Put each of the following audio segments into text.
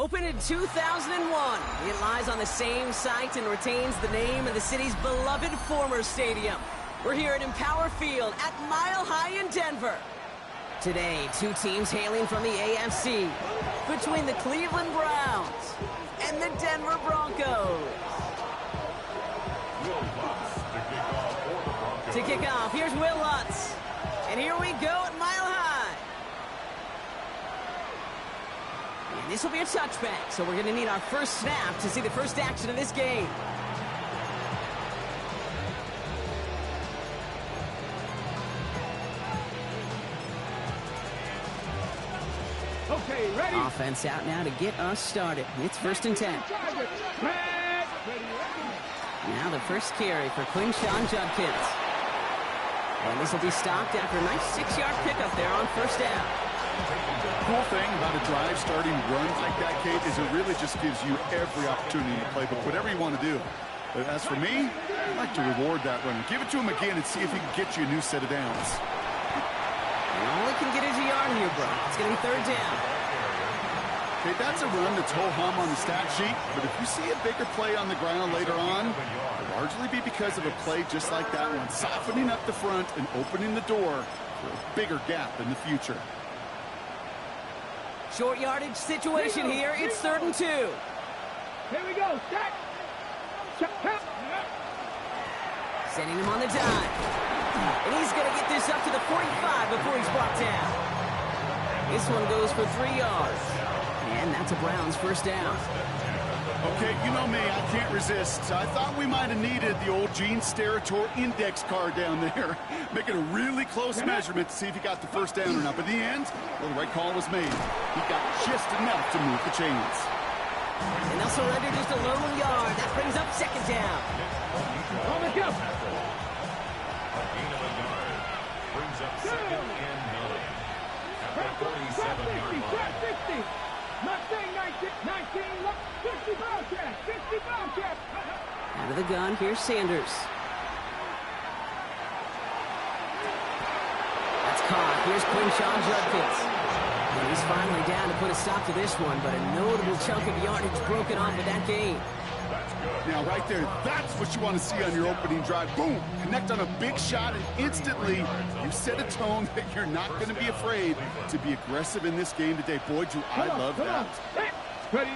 Opened in 2001, it lies on the same site and retains the name of the city's beloved former stadium. We're here at Empower Field at Mile High in Denver. Today, two teams hailing from the AFC, between the Cleveland Browns and the Denver Broncos. To kick off, here's Will Lutz. And here we go at Mile High. And this will be a touchback, so we're going to need our first snap to see the first action of this game. Okay, ready? Offense out now to get us started. It's 1st and 10. Now the first carry for Quinshon Judkins. And this will be stopped after a nice 6-yard pickup there on 1st down. Cool thing about a drive starting runs like that, Kate, is it really just gives you every opportunity to play, but whatever you want to do. But as for me, I'd like to reward that run. Give it to him again and see if he can get you a new set of downs. And all he can get is a yard here, bro. It's going to be 3rd down. Okay, that's a run that's ho-hum on the stat sheet, but if you see a bigger play on the ground later on, it'll largely be because of a play just like that one, softening up the front and opening the door for a bigger gap in the future. Short yardage situation here. It's 3rd and 2. Here we go. Set. Check. Sending him on the dime. And he's going to get this up to the 45 before he's brought down. This one goes for 3 yards. And that's a Browns 1st down. Okay, you know me, I can't resist. I thought we might have needed the old Gene Steratore index card down there. Making a really close measurement to see if he got the 1st down or not. But in the end, well, the right call was made. He got just enough to move the chains. And they'll surrender just a lone yard. That brings up 2nd down. On the go. Brings up 2nd and 9. At the 47-yard line. 60. Not saying 19, 50 Bobcat. Out of the gun, here's Sanders. That's caught. Here's Quinshon Judkins. And he's finally down to put a stop to this one, but a notable chunk of yardage broken off of that game. Now, right there, that's what you want to see on your opening drive. Boom! Connect on a big shot, and instantly you set a tone that you're not going to be afraid to be aggressive in this game today. Boy, do I love that. Ready.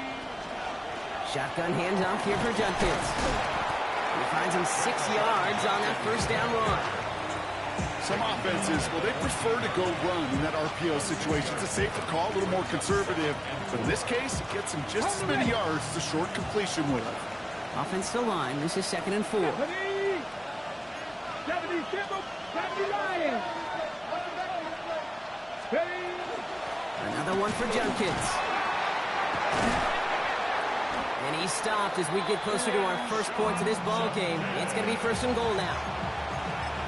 Shotgun handoff here for Judkins. He finds him 6 yards on that 1st down run. Some offenses, well, they prefer to go run in that RPO situation. It's a safer call, a little more conservative. But in this case, it gets him just as many yards as a short completion would have. Offense to line. This is 2nd and 4. 70 Lions. Another one for Judkins. And he's stopped as we get closer to our first points of this ball game. It's going to be 1st and goal now.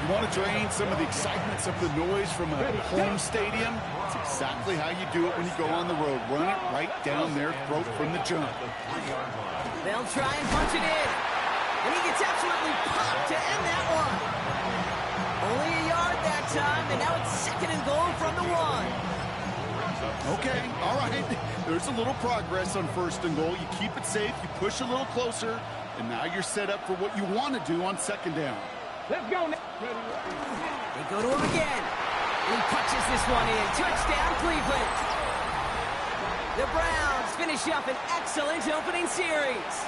You want to drain some of the excitement, some of the noise from a home stadium? It's exactly how you do it when you go on the road. Run it right down their throat from the jump. They'll try and punch it in. And he gets absolutely popped to end that one. Only a yard that time, and now it's 2nd and goal from the 1. Okay, all right. There's a little progress on 1st and goal. You keep it safe, you push a little closer, and now you're set up for what you want to do on 2nd down. Let's go. They go to him again. And he punches this one in. Touchdown, Cleveland. The Browns finish up an excellent opening series.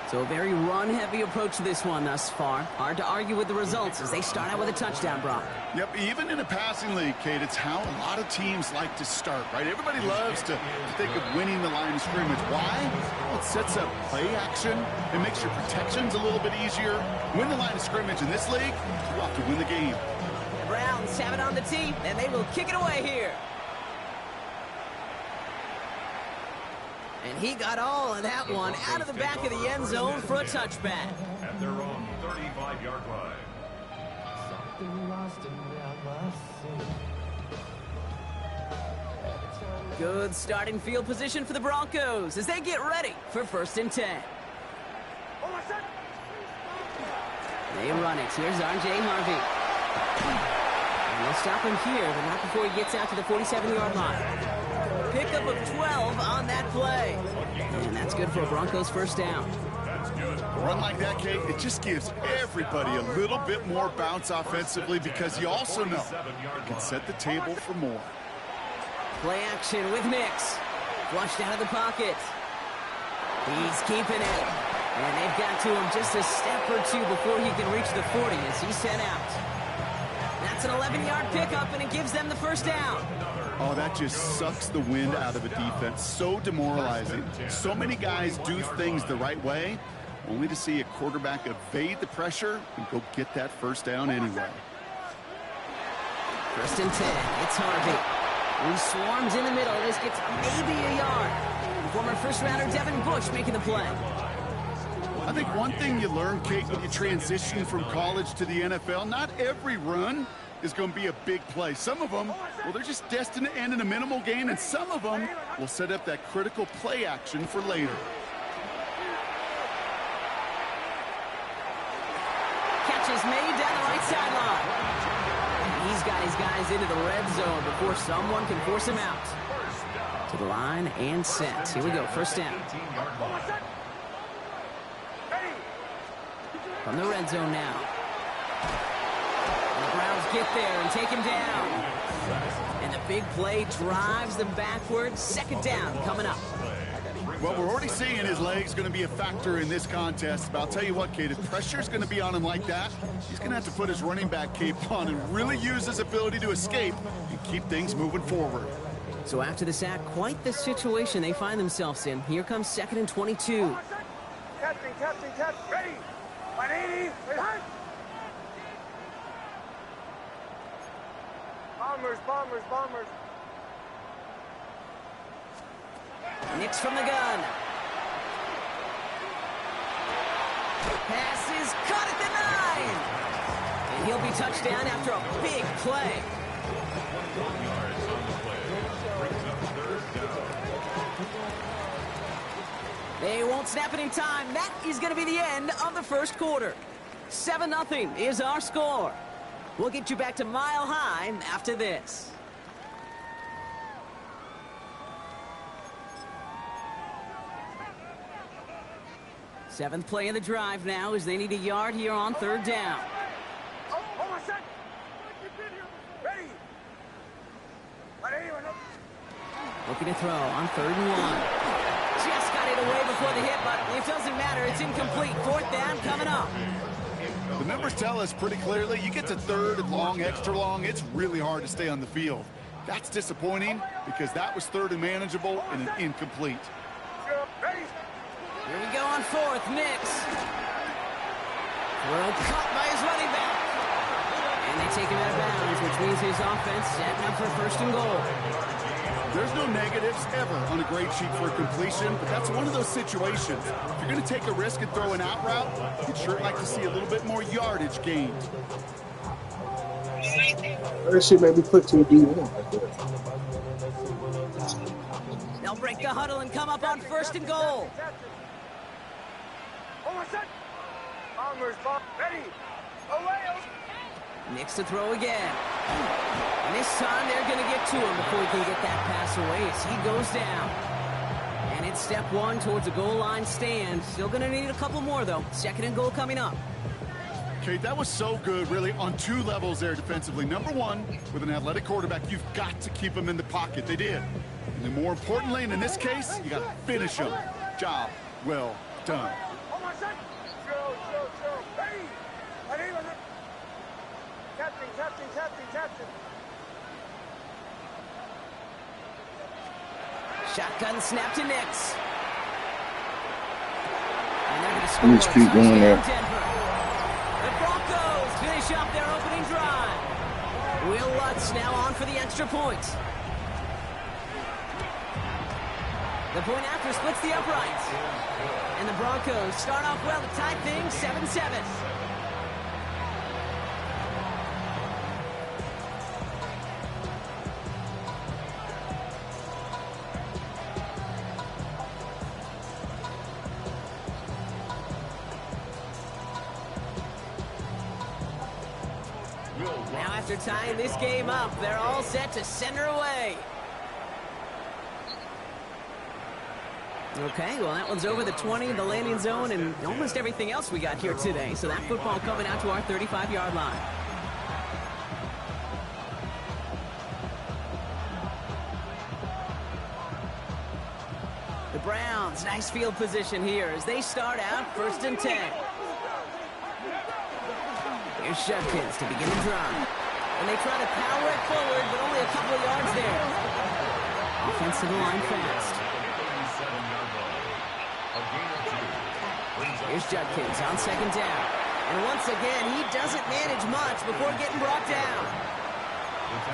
So a very run-heavy approach to this one thus far. Hard to argue with the results as they start out with a touchdown, Brock. Yep, even in a passing league, Kate, it's how a lot of teams like to start, right? Everybody loves to think of winning the line of scrimmage. Why? Well, it sets up play action. It makes your protections a little bit easier. Win the line of scrimmage in this league, you have to win the game. The Browns have it on the tee, and they will kick it away here. And he got all of that one out of the back of the end zone for a touchback. At their own 35-yard line. Good starting field position for the Broncos as they get ready for 1st and 10. They run it. Here's R.J. Harvey. And they'll stop him here, but not before he gets out to the 47-yard line. pickup of 12 on that play. And that's good for a Broncos first down. A run like that, Kate, it just gives everybody a little bit more bounce offensively because you also know it can set the table for more. Play action with Mix. Flushed out of the pocket. He's keeping it. And they've got to him just a step or two before he can reach the 40 as he's sent out. That's an 11-yard pickup, and it gives them the first down. Oh, that just sucks the wind out of a defense. So demoralizing. So many guys do things the right way, only to see a quarterback evade the pressure and go get that first down anyway. First and 10. It's Harvey. He swarms in the middle. This gets maybe a yard. Former first-rounder Devin Bush making the play. I think one thing you learn, Kate, when you transition from college to the NFL, not every run is going to be a big play. Some of them, well, they're just destined to end in a minimal gain, and some of them will set up that critical play action for later. Catch is made down the right sideline. He's got his guys into the red zone before someone can force him out. To the line and set. Here we go, first down. From the red zone now. And the Browns get there and take him down. And the big play drives them backwards. Second down coming up. Well, we're already seeing his legs going to be a factor in this contest. But I'll tell you what, Kate, if pressure's going to be on him like that, he's going to have to put his running back cape on and really use his ability to escape and keep things moving forward. So after the sack, quite the situation they find themselves in. Here comes 2nd and 22. Captain, ready. 180, bombers. Nix from the gun. Pass is caught at the 9. And he'll be touched down after a big play. They won't snap it in time. That is going to be the end of the first quarter. 7-0 is our score. We'll get you back to Mile High after this. Seventh play of the drive now as they need a yard here on third down. Looking to throw on 3rd and 1. Just got it away before the hit, but it doesn't matter. It's incomplete. 4th down coming up. The numbers tell us pretty clearly, you get to 3rd and long, extra long, it's really hard to stay on the field. That's disappointing because that was 3rd and manageable and an incomplete. Here we go on 4th. Mix. Throw caught by his running back. And they take him out of bounds, which means his offense setting up for 1st and goal. There's no negatives ever on a grade sheet for completion, but that's one of those situations. If you're going to take a risk and throw an out route, you'd sure like to see a little bit more yardage gained. That shit made me put 2 D1. They'll break the huddle and come up on 1st and goal. Ready. Away. Nix to throw again. And this time they're going to get to him before he can get that pass away as he goes down. And it's step 1 towards a goal line stand. Still going to need a couple more, though. 2nd and goal coming up. Kate, that was so good, really, on 2 levels there defensively. Number 1, with an athletic quarterback, you've got to keep him in the pocket. They did. And then more importantly, and in this case, you got to finish him. Job well done. Captain. Shotgun snap to Nix. And they're going to Let score. me just keep going there. Denver. The Broncos finish up their opening drive. Will Lutz now on for the extra point. The point after splits the uprights. And the Broncos start off well to tie things 7-7. Now after tying this game up, they're all set to send her away. Okay, well, that one's over the 20, the landing zone, and almost everything else we got here today. So that football coming out to our 35-yard line. The Browns, nice field position here as they start out 1st and 10. Here's Judkins to begin the drive. And they try to power it forward, but only a couple of yards there. Offensive line fast. Here's Judkins on 2nd down. And once again, he doesn't manage much before getting brought down.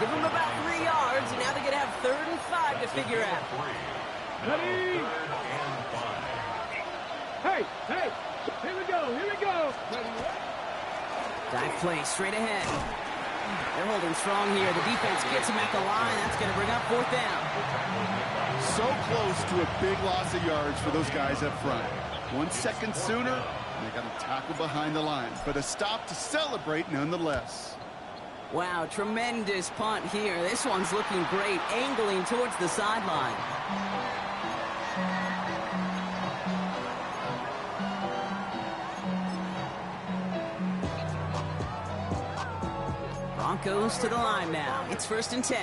Give him about 3 yards, and now they're going to have 3rd and 5 to figure out. Ready? Hey, here we go. Dive play straight ahead. They're holding strong here. The defense gets him at the line. That's going to bring up 4th down. So close to a big loss of yards for those guys up front. 1 second sooner, and they got to tackle behind the line. But a stop to celebrate nonetheless. Wow, tremendous punt here. This one's looking great, angling towards the sideline. Broncos to the line now. It's 1st and 10.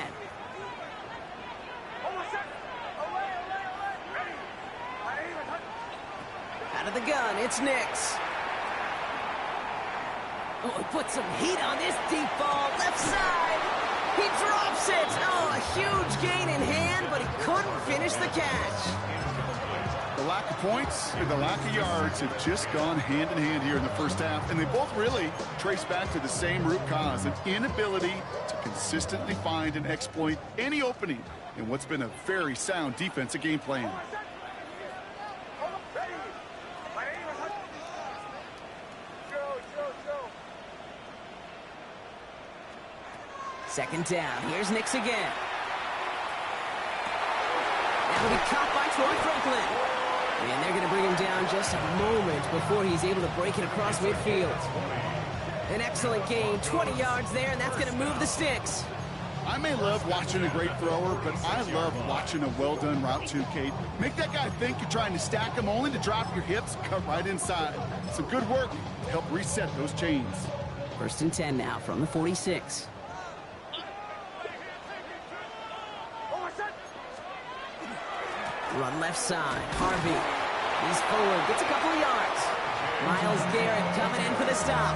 Out of the gun, it's Nix. Oh, he put some heat on this deep ball. Left side. He drops it. Oh, a huge gain in hand, but he couldn't finish the catch. The lack of points and the lack of yards have just gone hand in hand here in the first half, and they both really trace back to the same root cause, an inability to consistently find and exploit any opening in what's been a very sound defensive game plan. Second down. Here's Nix again. That'll be caught by Troy Franklin. And they're going to bring him down just a moment before he's able to break it across midfield. An excellent gain, 20 yards there, and that's going to move the sticks. I may love watching a great thrower, but I love watching a well-done route too, Kate. Make that guy think you're trying to stack him only to drop your hips, cut right inside. Some good work to help reset those chains. 1st and 10 now from the 46. Run left side. Harvey. He's forward. Gets a couple of yards. Myles Garrett coming in for the stop.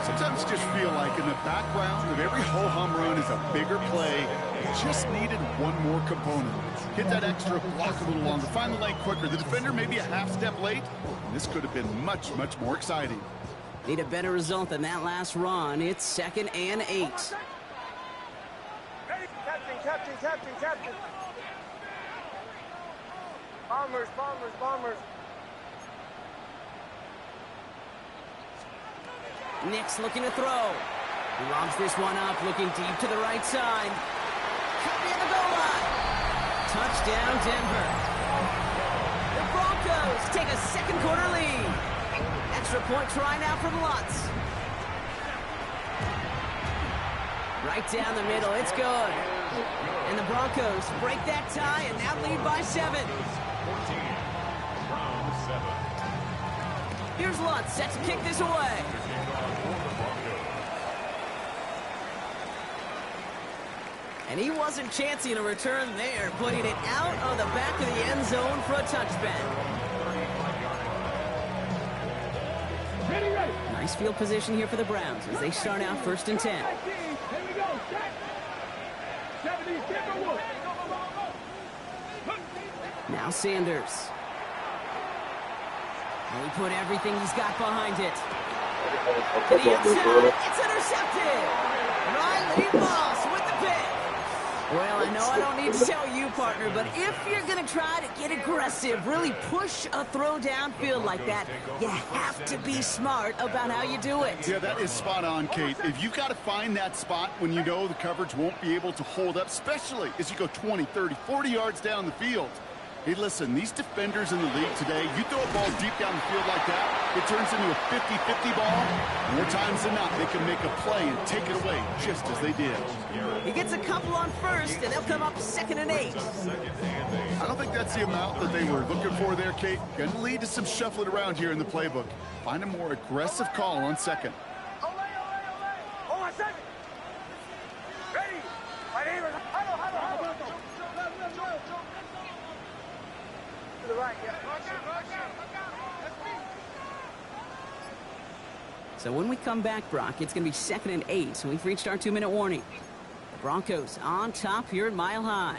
Sometimes you just feel like in the background of every ho-hum run is a bigger play. You just needed one more component. Hit that extra block a little longer. Find the lane quicker. The defender maybe a half step late. And this could have been much, much more exciting. Need a better result than that last run. It's 2nd and 8. Captain. Bombers. Nix looking to throw. He lobs this one up, looking deep to the right side. Cut near the goal line. Touchdown, Denver. The Broncos take a second quarter lead. Extra point try now from Lutz. Right down the middle, it's good. And the Broncos break that tie and now lead by 7. 14, round 7. Here's Lutz set to kick this away. And he wasn't chancing a return there, putting it out of the back of the end zone for a touchback. Ready. Nice field position here for the Browns as they start out 1st and 10. Here we go. 70, Now Sanders. And he put everything he's got behind it. To the inside, it's intercepted. Riley Moss with the pick. Well, I know I don't need to tell you, partner, but if you're going to try to get aggressive, really push a throw downfield like that, you have to be smart about how you do it. Yeah, that is spot on, Kate. If you've got to find that spot when you know the coverage won't be able to hold up, especially as you go 20, 30, 40 yards down the field, Hey, listen, these defenders in the league today, you throw a ball deep down the field like that, it turns into a 50-50 ball. More times than not, they can make a play and take it away, just as they did. He gets a couple on first, and they'll come up 2nd and 8. I don't think that's the amount that they were looking for there, Kate. Going to lead to some shuffling around here in the playbook. Find a more aggressive call on 2nd. So when we come back, Brock, it's going to be 2nd and 8, so we've reached our 2-minute warning. The Broncos on top here at Mile High.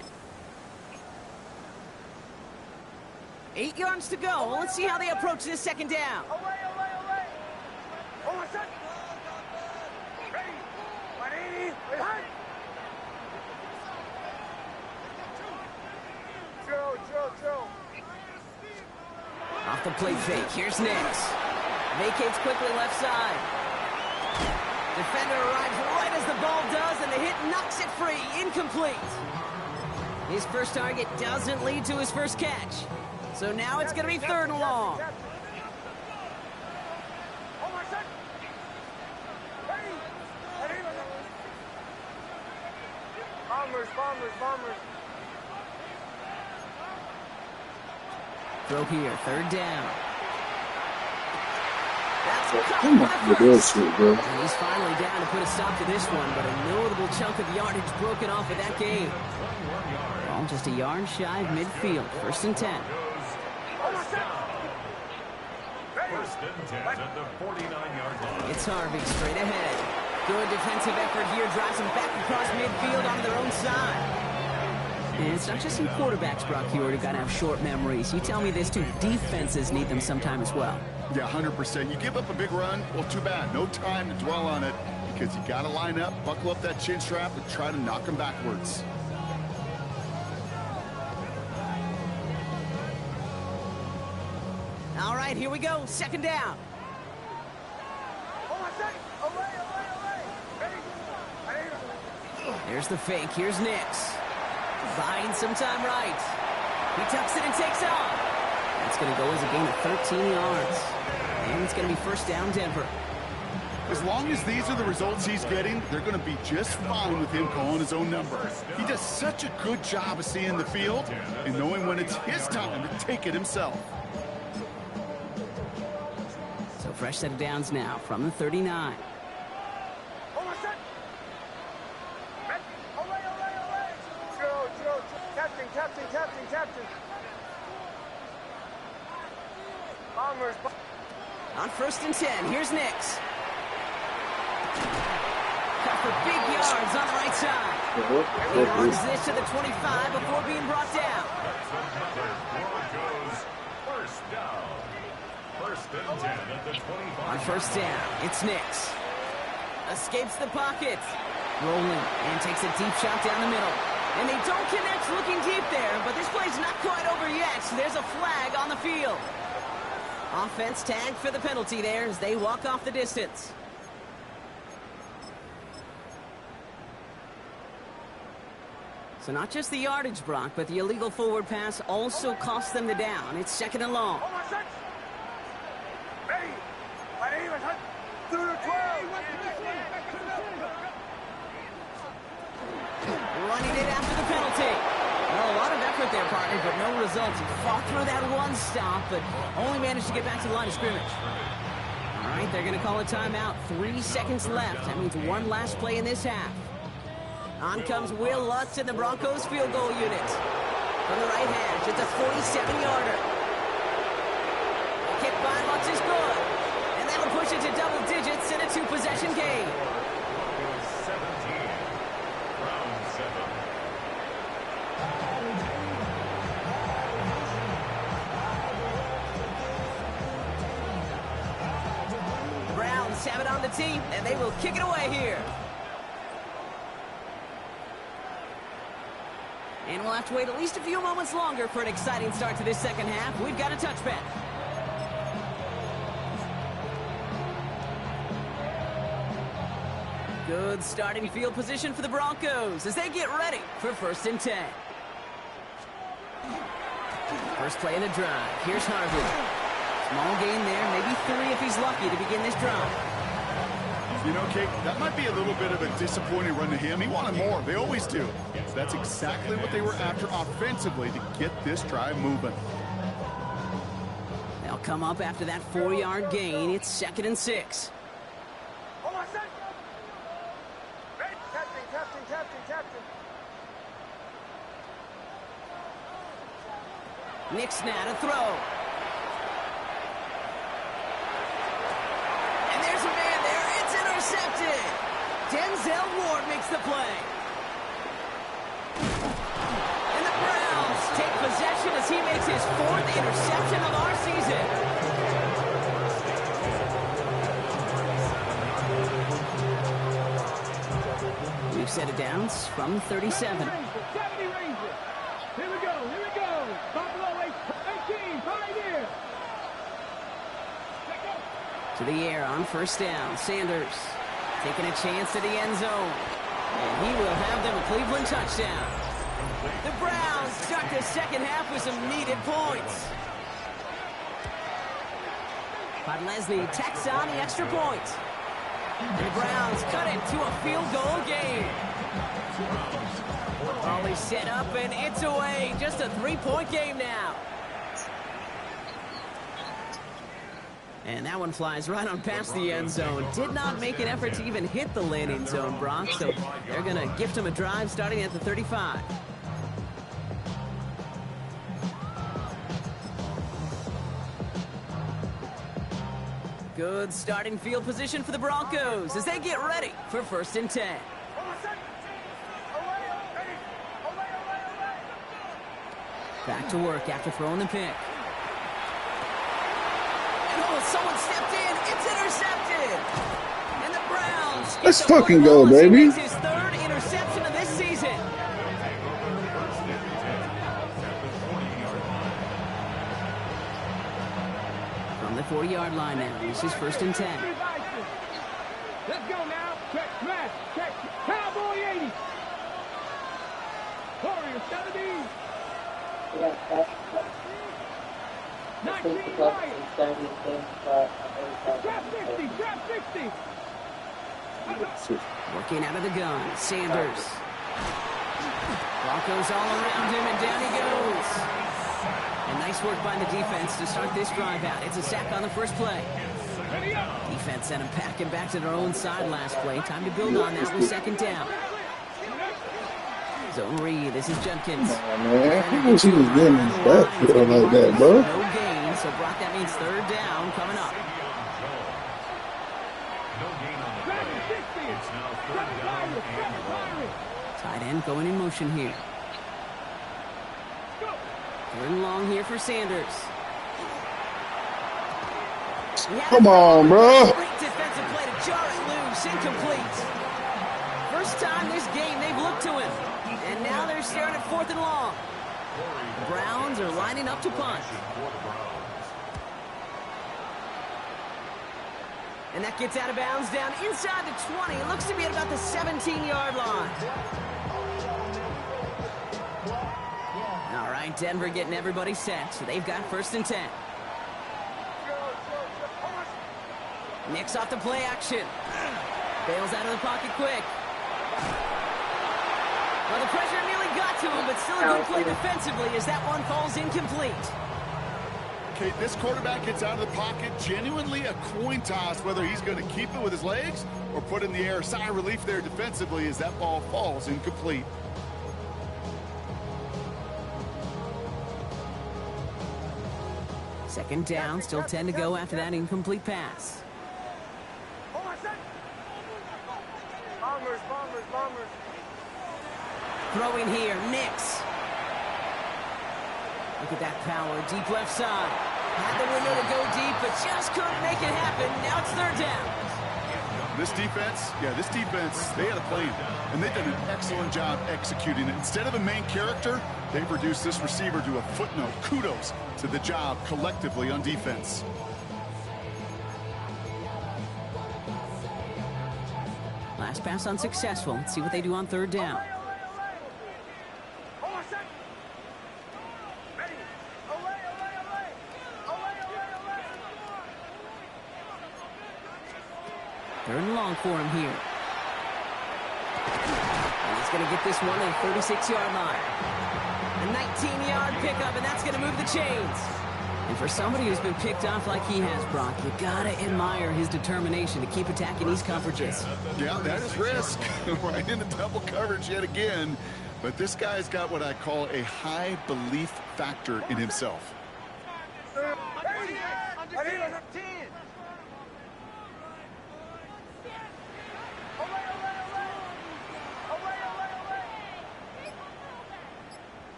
8 yards to go. Well, let's see how they approach this 2nd down. Off the play fake. Here's Nix. Vacates quickly left side. Defender arrives right as the ball does, and the hit knocks it free. Incomplete. His first target doesn't lead to his first catch. So now it's going to be 3rd and long. Bombers. Throw here, 3rd down. I'm not gonna do this shit, bro. And he's finally down to put a stop to this one, but a notable chunk of yardage broken off of that game. Ball just a yard shy of midfield. 1st and 10. First and 10 at the 49-yard line. It's Harvey straight ahead. Good defensive effort here. Drives them back across midfield on their own side. And it's not just some quarterbacks, Brock Huard, who got to have short memories. You tell me this, too. Defenses need them sometime as well. Yeah, 100%. You give up a big run, well, too bad. No time to dwell on it because you got to line up, buckle up that chin strap, and try to knock them backwards. All right, here we go. 2nd down. There's the fake. Here's Nix. Buying some time right. He tucks it and takes off. That's going to go as a gain of 13 yards. And it's going to be 1st down Denver. As long as these are the results he's getting, they're going to be just fine with him calling his own number. He does such a good job of seeing the field and knowing when it's his time to take it himself. So fresh set of downs now from the 39. Captain. Bombers. On 1st and 10, here's Nix. Cut for big yards on the right side. He runs this to the 25 before being brought down. First down. 1st and 10 at the 25. On 1st down, it's Nix. Escapes the pocket. Rolling and takes a deep shot down the middle. And they don't connect looking deep there, but this play's not quite over yet. There's a flag on the field. Offense tagged for the penalty there as they walk off the distance. So not just the yardage, Brock, but the illegal forward pass also cost them the down. It's 2nd and long. Running it after the penalty. Well, a lot of effort there, partner, but no results. He fought through that one stop, but only managed to get back to the line of scrimmage. All right, they're going to call a timeout. 3 seconds left. That means one last play in this half. On comes Will Lutz in the Broncos field goal unit. From the right hash, it's a 47-yarder. The kick by Lutz is good. And that'll push it to double digits in a 2-possession game. 17. Round 7. The Browns have it on the team, and they will kick it away here. And we'll have to wait at least a few moments longer for an exciting start to this second half. We've got a touchback. Good starting field position for the Broncos as they get ready for 1st and 10. First play of the drive. Here's Harvey. Small gain there, maybe 3 if he's lucky to begin this drive. You know, Kate, that might be a little bit of a disappointing run to him. He wanted more. They always do. So that's exactly what they were after offensively to get this drive moving. They'll come up after that 4-yard gain. It's 2nd and 6. Nick's now to throw. And there's a man there. It's intercepted. Denzel Ward makes the play. And the Browns take possession as he makes his 4th interception of our season. We've set it down from 37. 70 Rangers. Here we go. Buffalo 18, Pioneer. To the air on first down. Sanders taking a chance to the end zone. And he will have them a Cleveland touchdown. The Browns start the second half with some needed points. Podlesny tacks on the extra point. And the Browns cut it to a field goal game. Ball is set up and it's away. Just a 3-point game now. And that one flies right on past the end zone. Did not make an effort to even hit the landing zone, Brock. So they're going to gift him a drive starting at the 35. Good starting field position for the Broncos as they get ready for 1st and 10. Back to work after throwing the pick. And oh, someone stepped in. It's intercepted. And the Browns. Let's fucking go, baby. His 3rd interception of this season. From the 40-yard line now. This is 1st and 10. Let's go now. Check, smash, check. Cowboy 80. Warrior 70. 19 right. Trap 60, trap 60. Working out of the gun. Sanders. Broncos all around him, and down he goes. And nice work by the defense to start this drive out. It's a sack on the first play. Defense sent him packing back to their own side last play. Time to build on that with 2nd down. Zone read. This is Judkins. Oh, man. I wish he was getting in his backfield like that, bro. No gain, so Brock, that means 3rd down coming up. Tight end going in motion here. 3rd and long here for Sanders. Come on, bro. Great defensive play to jar it loose. Incomplete. First time this game they've looked to him. And now they're staring at 4th and long. The Browns are lining up to punt. And that gets out of bounds down inside the 20. It looks to be at about the 17-yard line. All right, Denver getting everybody set. So they've got 1st and 10. Nick's off the play action. Bails out of the pocket quick. Well, the pressure nearly got to him, but still a good play defensively as that one falls incomplete. Okay, this quarterback gets out of the pocket, genuinely a coin toss whether he's going to keep it with his legs or put it in the air. Sigh of relief there defensively as that ball falls incomplete. Second down, still 10 to go after that incomplete pass. Bombers. Throwing here, Nix. Look at that power, deep left side. Had the window to go deep, but just couldn't make it happen. Now it's 3rd down. This defense, they had a plan, and they've done an excellent job executing it. Instead of a main character, they've reduced this receiver to a footnote. Kudos to the job collectively on defense. Last pass unsuccessful. Let's see what they do on 3rd down. Third and long for him here. And he's going to get this one at the 36-yard line. A 19-yard pickup, and that's going to move the chains. And for somebody who's been picked off like he has, Brock, you got to admire his determination to keep attacking these coverages. Yeah, that is risk. Right into double coverage yet again. But this guy's got what I call a high belief factor in himself.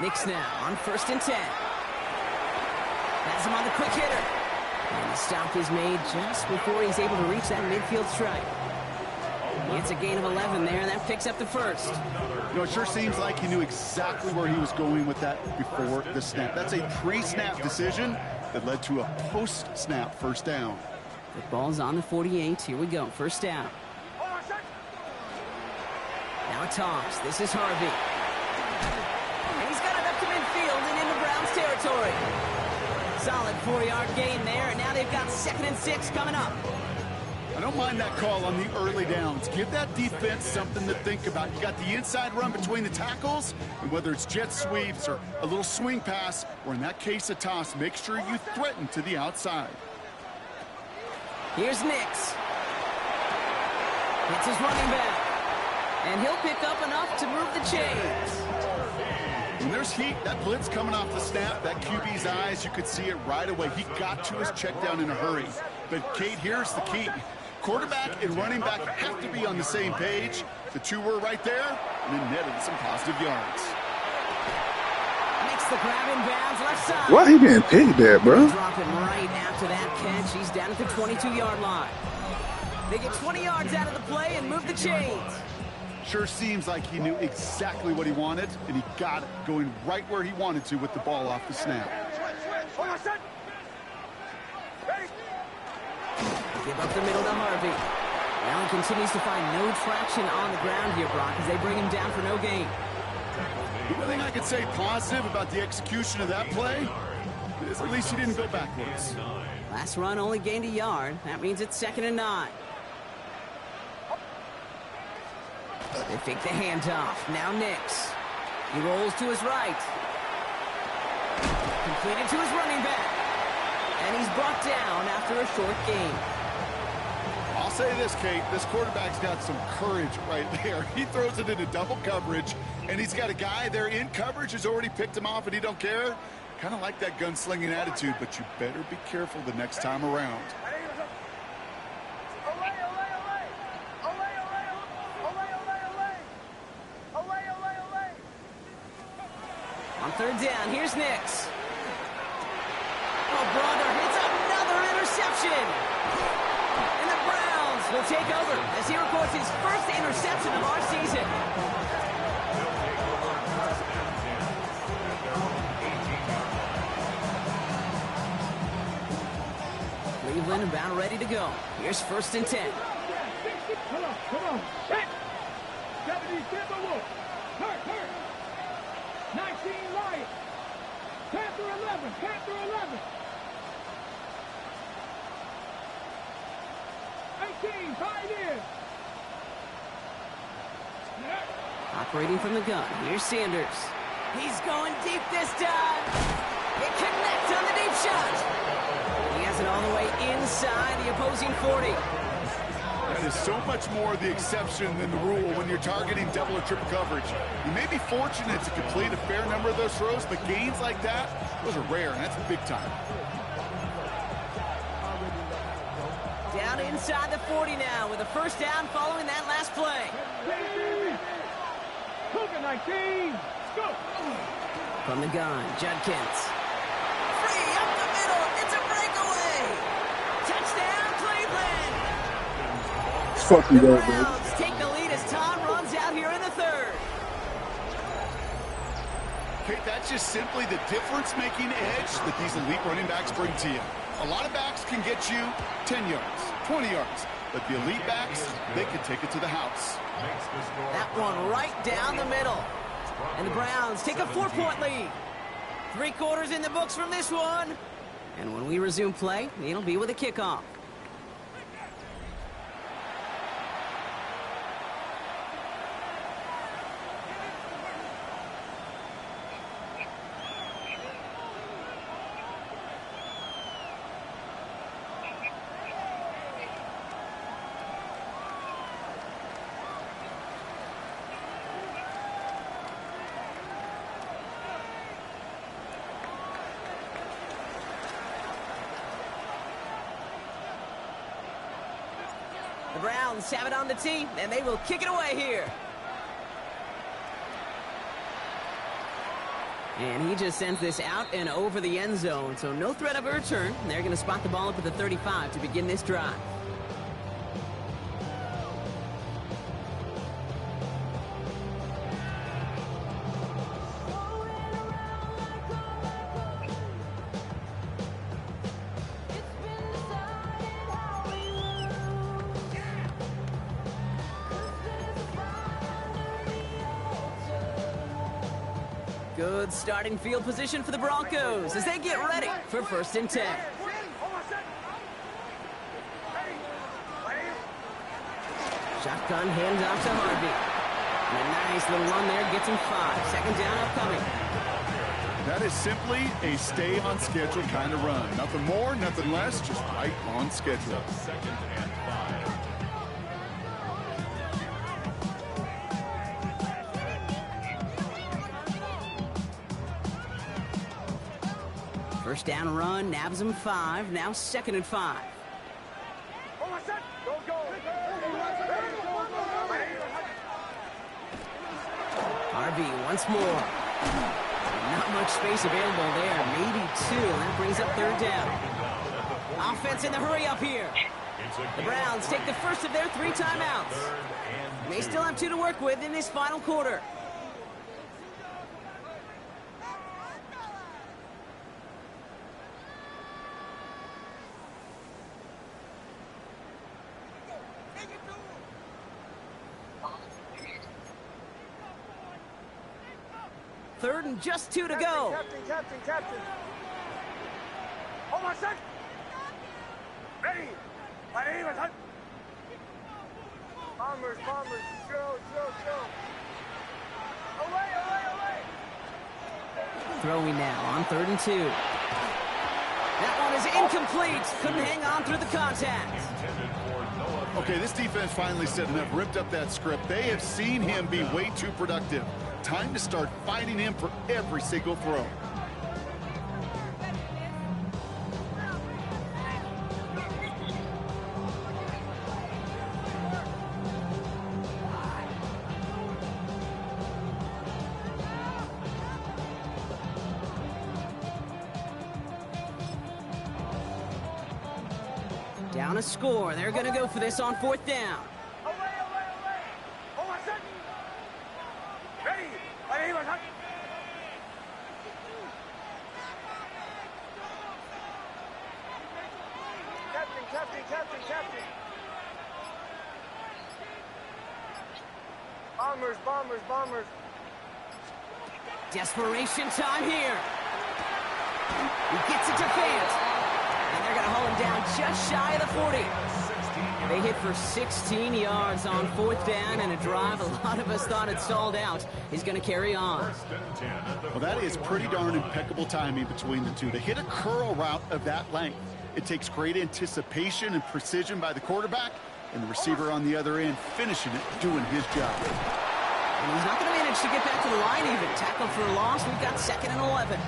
Knicks now on 1st and 10. Has him on the quick hitter. And the stop is made just before he's able to reach that midfield strike. It's a gain of 11 there, and that picks up the first. You know, it sure seems like he knew exactly where he was going with that before the snap. That's a pre-snap decision that led to a post-snap first down. The ball's on the 48. Here we go. First down. Now a toss. This is Harvey. And he's got it up to midfield and into Browns territory. Solid 4-yard gain there, and now they've got 2nd and 6 coming up. I don't mind that call on the early downs. Give that defense something to think about. You got the inside run between the tackles, and whether it's jet sweeps or a little swing pass, or in that case a toss, make sure you threaten to the outside. Here's Nix. It's his running back. And he'll pick up enough to move the chains. When there's heat, that blitz coming off the snap, that QB's eyes, you could see it right away. He got to his check down in a hurry. But, Kate, here's the key. Quarterback and running back have to be on the same page. The two were right there, and then netted some positive yards. Makes the grab in bounds left side. Why he getting picked there, bro? Drop him right after that catch. He's down at the 22-yard line. They get 20 yards out of the play and move the chains. Sure seems like he knew exactly what he wanted, and he got it going right where he wanted to with the ball off the snap. Give up the middle to Harvey. Allen continues to find no traction on the ground here, Brock, as they bring him down for no gain. The only thing I could say positive about the execution of that play is at least he didn't go backwards. Last run only gained a yard. That means it's 2nd and 9. They fake the handoff. Now Nix. He rolls to his right. Completed to his running back. And he's brought down after a short gain. I'll say this, Kate. This quarterback's got some courage right there. He throws it into double coverage, and he's got a guy there in coverage who's already picked him off, and he don't care. Kind of like that gunslinging attitude, but you better be careful the next time around. On 3rd down, here's Nix. Oh, brother, it's another interception. And the Browns will take over as he records his first interception of our season. Cleveland about ready to go. Here's 1st and 10. Come on. Back. 70 Timberwolves. Hurt. 19 Lions. Panther 11. 18 Pioneers. Operating from the gun. Here's Sanders. He's going deep this time. It connects on the deep shot. He has it all the way inside the opposing 40. That is so much more the exception than the rule when you're targeting double or triple coverage. You may be fortunate to complete a fair number of those throws, but gains like that, those are rare, and that's big time. Down inside the 40 now with a first down following that last play. Cougar 19. Go. From the gun, Judkins. Free up the middle. It's a breakaway. Touchdown, Cleveland. Fuck you, The bro. Browns take the lead as Tom runs out here in the 3rd. Kate, that's just simply the difference-making edge that these elite running backs bring to you. A lot of backs can get you 10 yards, 20 yards, but the elite backs, they can take it to the house. That one right down the middle. And the Browns take a 4-point lead. 3 quarters in the books from this one. And when we resume play, it'll be with a kickoff. The Browns have it on the tee, and they will kick it away here. And he just sends this out and over the end zone, so no threat of a return. They're going to spot the ball up at the 35 to begin this drive. Good starting field position for the Broncos as they get ready for 1st and 10. Shotgun handoff to Harvey. And a nice little run there gets him 5. 2nd down upcoming. That is simply a stay on schedule kind of run. Nothing more, nothing less, just right on schedule. 2nd and 5. First down run, nabs him 5. Now 2nd and 5. Harvey once more. Not much space available there. Maybe 2. That brings up 3rd down. Offense in the hurry up here. The Browns take the first of their 3 timeouts. They still have 2 to work with in this final quarter. Third and just 2 to go. Captain. Hold on, son. Ready. Bombers. Go. Away. Throwing now on 3rd and 2. That one is incomplete. Couldn't hang on through the contact. Okay, this defense finally said enough, ripped up that script. They have seen him be way too productive. Time to start fighting him for every single throw. Down a score. They're going to go for this on 4th down. Away. Hold on, son. Ready. Captain. Bombers. Desperation time here. He gets it to Fant. And they're going to hold him down just shy of the 40. They hit for 16 yards on 4th down, and a drive a lot of us thought had stalled out is going to carry on. Well, that is pretty darn impeccable timing between the two. They hit a curl route of that length. It takes great anticipation and precision by the quarterback, and the receiver on the other end finishing it, doing his job. And he's not going to manage to get back to the line even. Tackle for a loss. We've got 2nd and 11.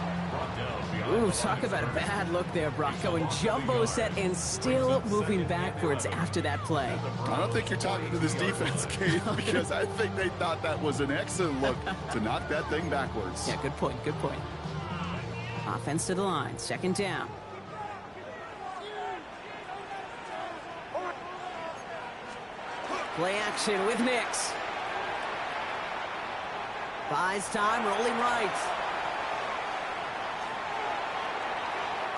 Ooh, talk about a bad look there, Brock. Going jumbo set and still moving backwards after that play. I don't think you're talking to this defense, Kate, because I think they thought that was an excellent look to knock that thing backwards. Yeah, good point. Offense to the line. 2nd down. Play action with Nix. Buys time, rolling right.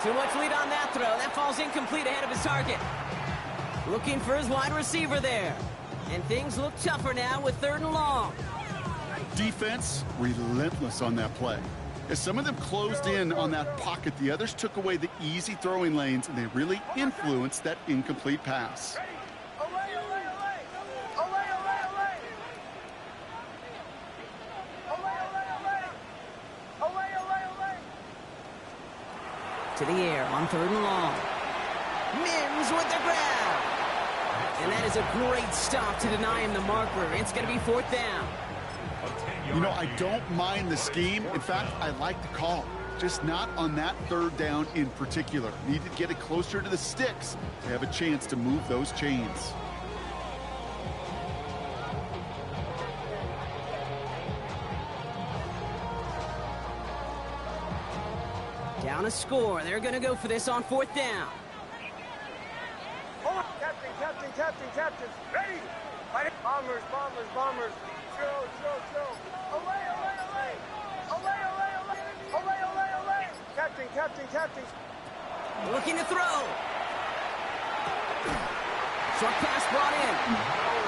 Too much lead on that throw. That falls incomplete ahead of his target. Looking for his wide receiver there. And things look tougher now with 3rd and long. Defense relentless on that play. As some of them closed in on that pocket, the others took away the easy throwing lanes, and they really influenced that incomplete pass. To the air on 3rd and long. Mims with the grab. And that is a great stop to deny him the marker. It's going to be 4th down. You know, I don't mind the scheme. In fact, I like the call. Just not on that 3rd down in particular. Need to get it closer to the sticks to have a chance to move those chains. Down a score. They're going to go for this on 4th down. Captain. Ready. Bombers. Chill. Away. Captain. Looking to throw. Short pass brought in.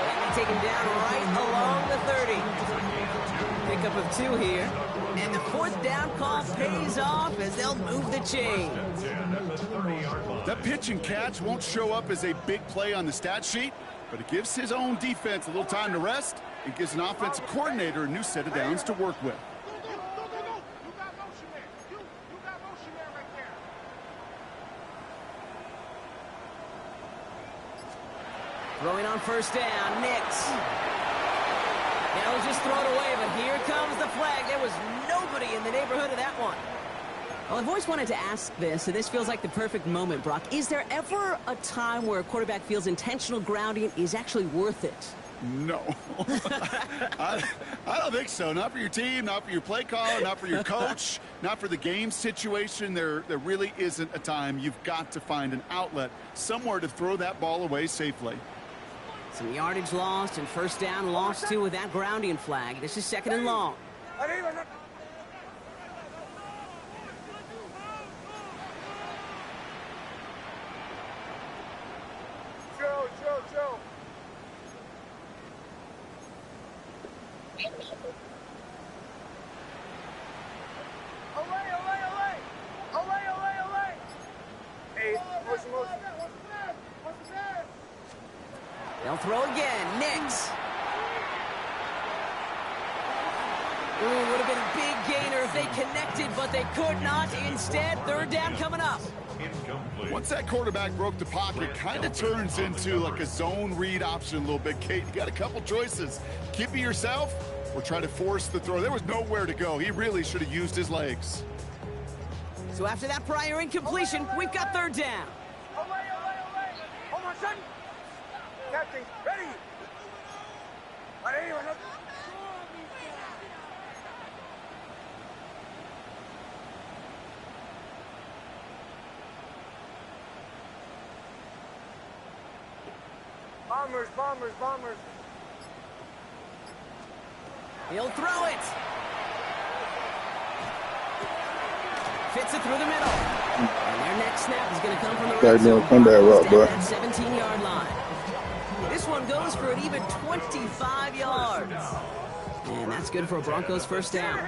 And they take him down right along the 30. Pickup of 2 here. And the 4th down call pays off as they'll move the chain. That pitch and catch won't show up as a big play on the stat sheet, but it gives his own defense a little time to rest. It gives an offensive coordinator a new set of downs to work with. Throwing on 1st down, Nix. It was just thrown away, but here comes the flag. There was nobody in the neighborhood of that one. Well, I've always wanted to ask this, and this feels like the perfect moment, Brock. Is there ever a time where a quarterback feels intentional grounding is actually worth it? No. I don't think so. Not for your team, not for your play caller, not for your coach, not for the game situation. There really isn't a time. You've got to find an outlet, somewhere to throw that ball away safely. Some yardage lost and 1st down lost too with that grounding flag. This is 2nd and long. Chill. Away. Hey, motion. They'll throw again. Nix. Ooh, would have been a big gainer if they connected, but they could not. Instead, 3rd down coming up. Once that quarterback broke the pocket, kind of turns into like a zone read option a little bit, Kate. You got a couple choices. Keep it yourself or try to force the throw. There was nowhere to go. He really should have used his legs. So after that prior incompletion, we've got 3rd down. Away. Hold on, son. Captain, ready. Bombers. He'll throw it. Fits it through the middle. And their next snap is going to come from the red zone. Come back up, bro. That 17-yard line. This one goes for an even 25 yards. And that's good for a Broncos 1st down.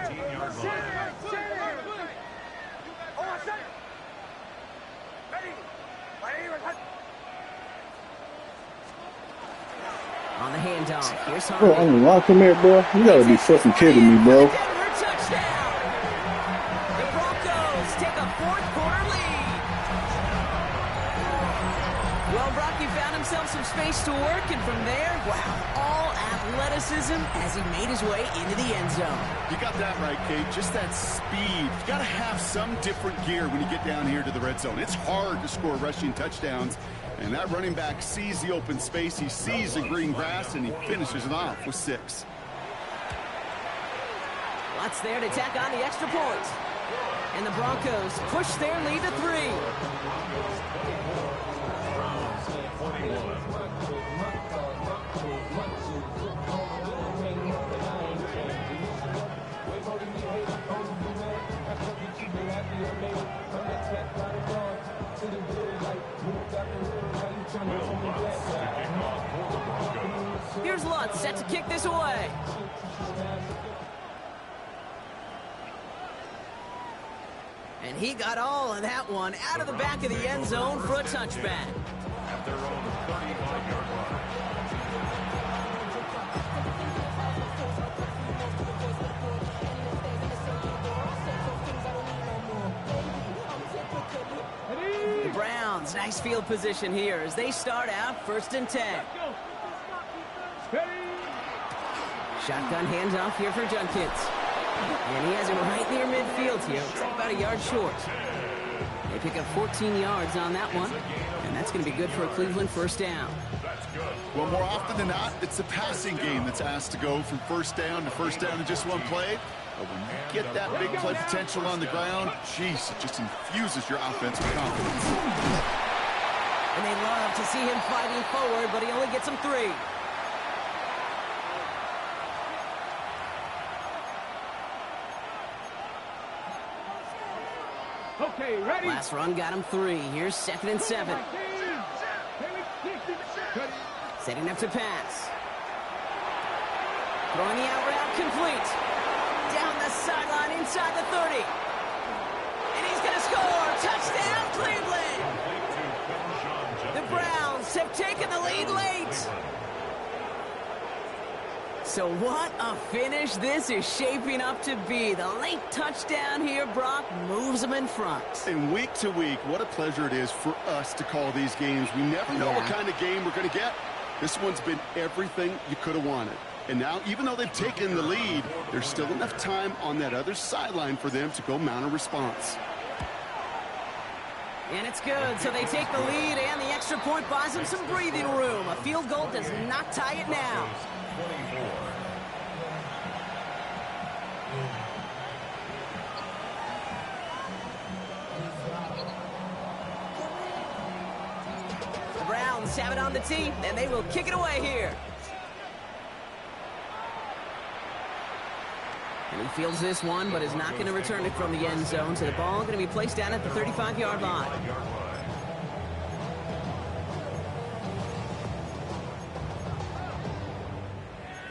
On the handoff, here's Bro, I'm walking here, bro. You gotta be fucking kidding me, bro. The Broncos take a 4th quarter lead. Well, Brock, he found himself some space to work, and from there, wow, all athleticism as he made his way into the end zone. You got that right, Kate. Just that speed. You got to have some different gear when you get down here to the red zone. It's hard to score rushing touchdowns. And that running back sees the open space, he sees the green grass, and he finishes it off with 6. Lots there to tack on the extra point. And the Broncos push their lead to 3. Here's Lutz set to kick this away. And he got all of that one out of the back of the end zone for a touchback. At their own 35-yard line. The Browns, nice field position here as they start out 1st and 10. Shotgun handoff here for Junkins. And he has it right near midfield here. It's about a yard short. They pick up 14 yards on that one. And that's going to be good for a Cleveland 1st down. Well, more often than not, it's the passing game that's asked to go from 1st down to 1st down in just one play. But when you get that big play potential on the ground, geez, it just infuses your offense with confidence. And they love to see him fighting forward, but he only gets them 3. Okay, ready? Last run got him 3. Here's 2nd and 7. Setting up to pass. Throwing the out route complete. Down the sideline inside the 30. And he's going to score. Touchdown, Cleveland. The Browns have taken the lead late. So what a finish this is shaping up to be. The late touchdown here, Brock, moves them in front. And week to week, what a pleasure it is for us to call these games. We never know what kind of game we're going to get. This one's been everything you could have wanted. And now, even though they've taken the lead, there's still enough time on that other sideline for them to go mount a response. And it's good, so they take the lead, and the extra point buys them some breathing room. A field goal does not tie it now. 24. The Browns have it on the tee, and they will kick it away here. And he fields this one, but is not going to return it from the end zone. So the ball going to be placed down at the 35-yard line.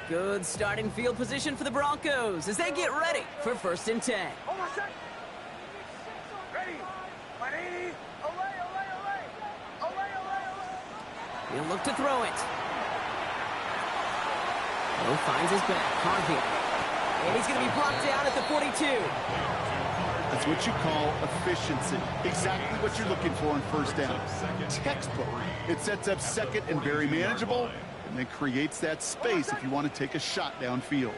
Good starting field position for the Broncos as they get ready for 1st and 10. Ready? 180. He'll look to throw it. Lowe finds his back. Harvey. And he's going to be brought down at the 42. That's what you call efficiency. Exactly what you're looking for in 1st down. Textbook. It sets up 2nd and very manageable, and then creates that space if you want to take a shot downfield.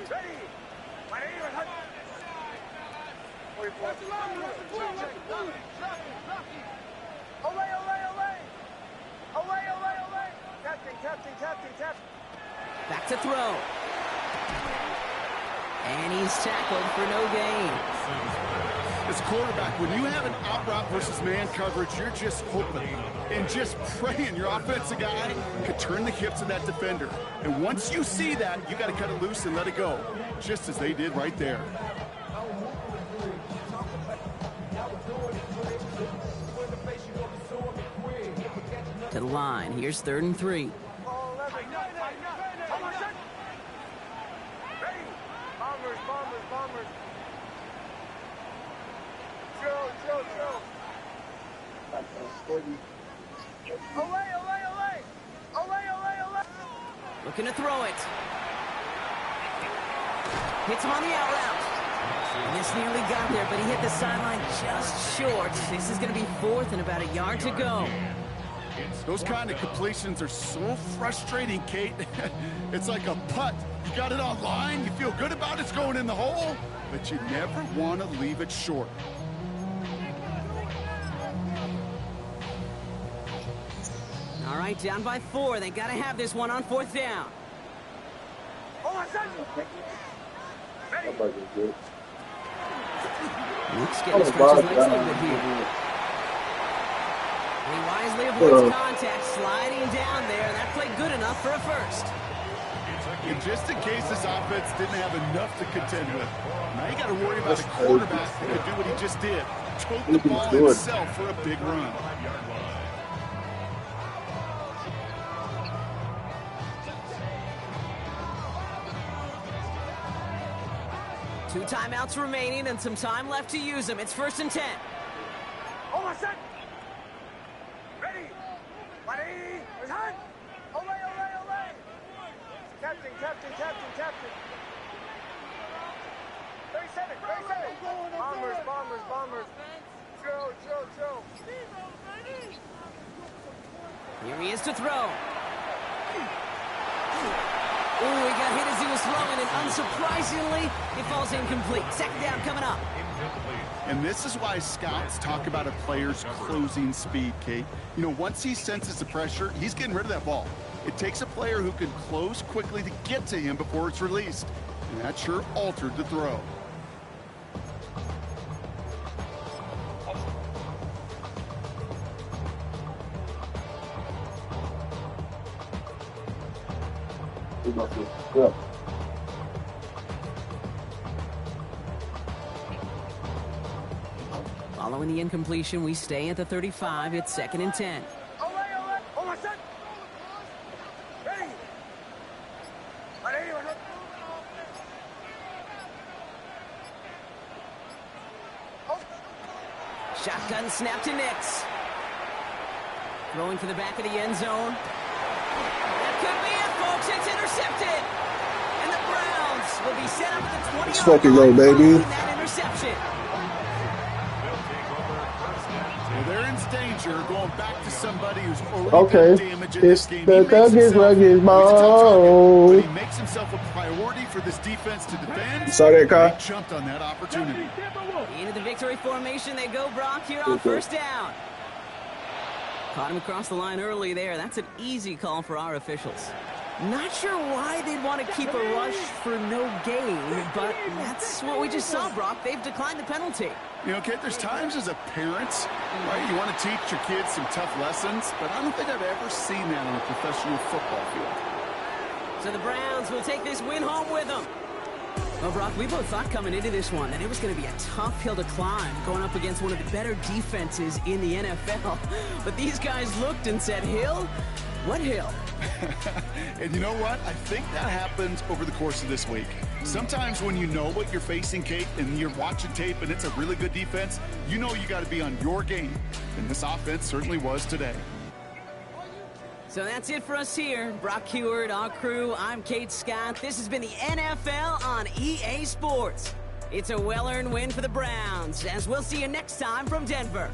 Back to throw. And he's tackled for no gain. As quarterback, when you have an out route versus man coverage, you're just hoping and just praying your offensive guy could turn the hips of that defender. And once you see that, you got to cut it loose and let it go, just as they did right there. To the line. Here's 3rd and 3. Looking to throw it. Hits him on the out route. And this nearly got there, but he hit the sideline just short. This is going to be 4th and about a yard to go. Those kind of completions are so frustrating, Kate. It's like a putt. You got it on line, you feel good about it's going in the hole, but you never want to leave it short. All right, down by 4. They got to have this one on 4th down. Luke's getting to stretch his legs a little bit here. And he wisely avoids contact, sliding down there. That played good enough for a 1st. And just in case this offense didn't have enough to contend with, now you got to worry about a quarterback that could do what he just did. Choke the ball himself for a big run. Two timeouts remaining and some time left to use them. It's 1st and 10. set. Ready. Ready. Return. Olay, olay, olay. Captain, captain, captain, captain. 37, 37. Bombers, bombers, bombers. Drill, drill, drill. Here he is to throw. Oh, he got hit as he was throwing, and unsurprisingly, it falls incomplete. Second down coming up. And this is why scouts talk about a player's closing speed, Kate. You know, once he senses the pressure, he's getting rid of that ball. It takes a player who can close quickly to get to him before it's released. And that sure altered the throw. Yeah. Following the incompletion, we stay at the 35. It's 2nd and 10. Olay, olay. Hold on, set. Ready. Ready, ready. Shotgun snap to Nix. Throwing for the back of the end zone. That could be it, folks. It's intercepted. And the Browns will be set up at the 20-yard Let's fucking line go, baby. following that interception. Well, they're in danger, going back to somebody who's already Okay. done damage in this It's game. the He makes Thuggies himself- Ruggies he's a tough target, ball. but he makes himself a priority for this defense to defend. Saw that, Kyle? They jumped on that opportunity. Into the victory formation they go, Brock, here on first down. Caught him across the line early there. That's an easy call for our officials. Not sure why they'd want to keep a rush for no gain, but that's what we just saw, Brock. They've declined the penalty. You know, Kate, there's times as a parent, right, you want to teach your kids some tough lessons, but I don't think I've ever seen that on a professional football field. So the Browns will take this win home with them. Well, Brock, we both thought coming into this one that it was going to be a tough hill to climb going up against one of the better defenses in the NFL. But these guys looked and said, Hill? What hill? And you know what? I think that happens over the course of this week. Sometimes when you know what you're facing, Kate, and you're watching tape and it's a really good defense, you know you got to be on your game. And this offense certainly was today. So that's it for us here. Brock Huard, our crew, I'm Kate Scott. This has been the NFL on EA Sports. It's a well-earned win for the Browns, as we'll see you next time from Denver.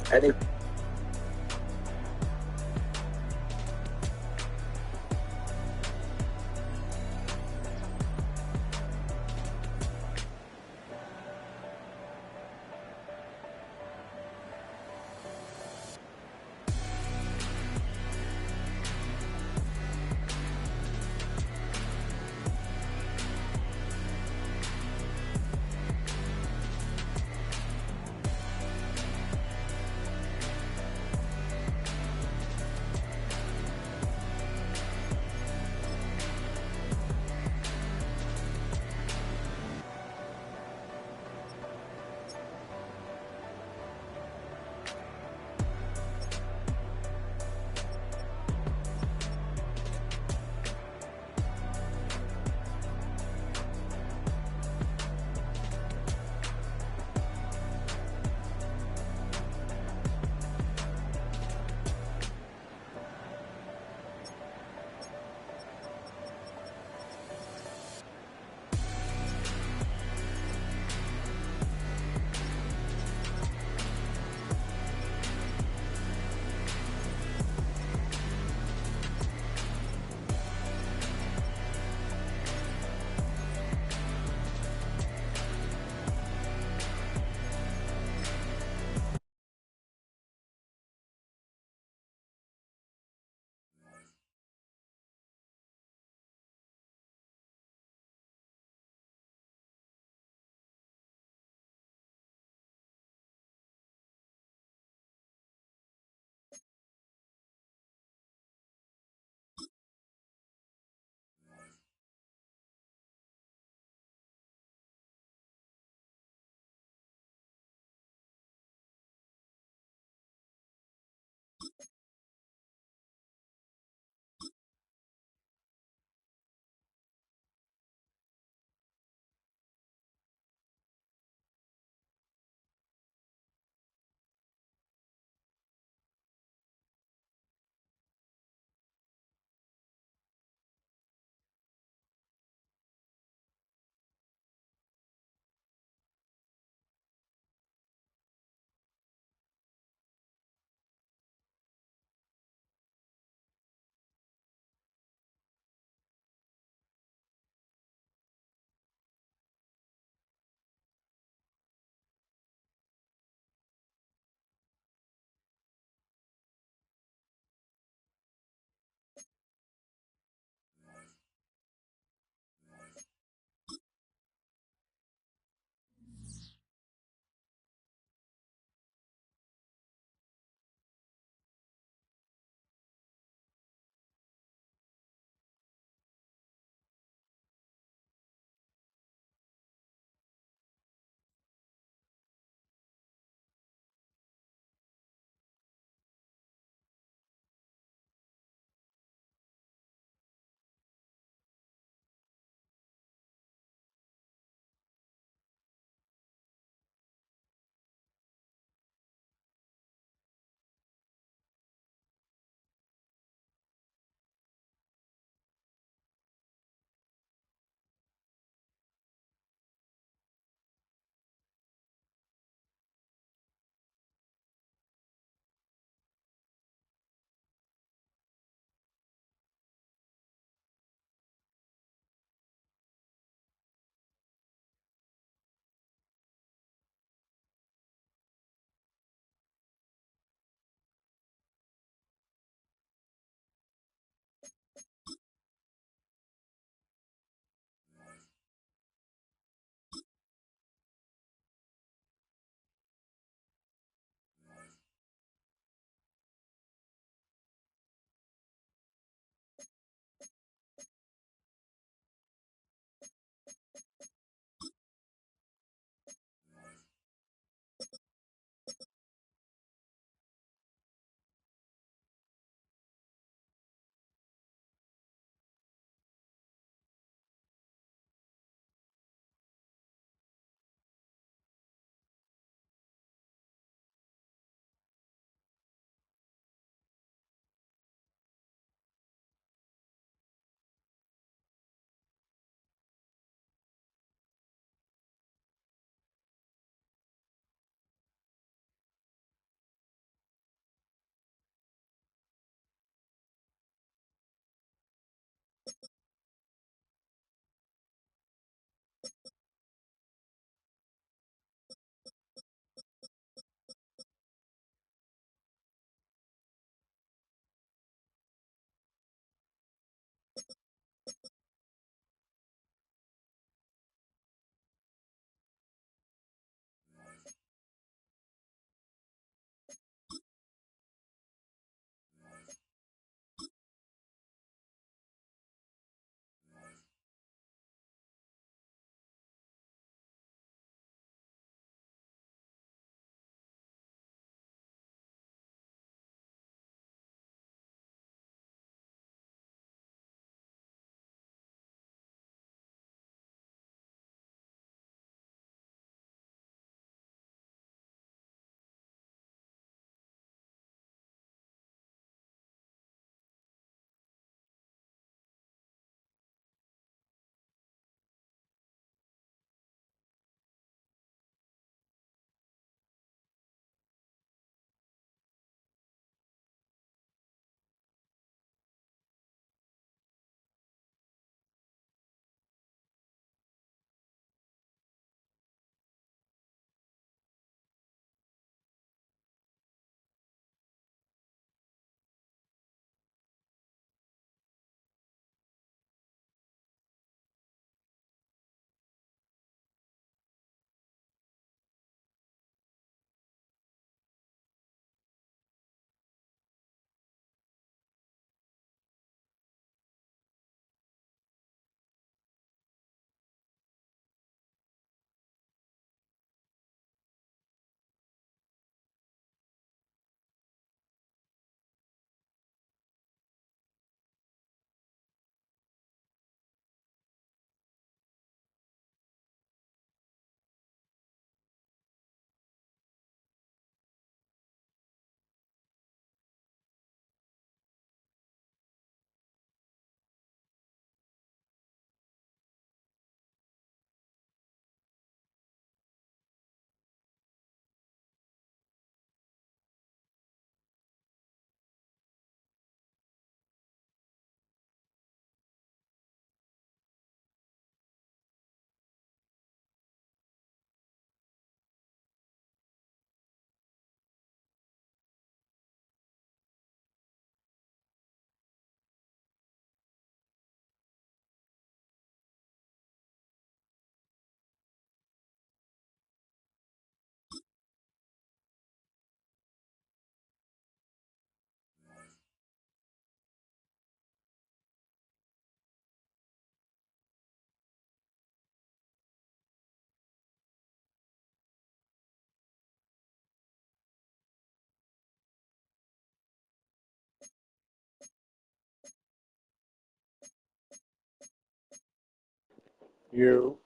You.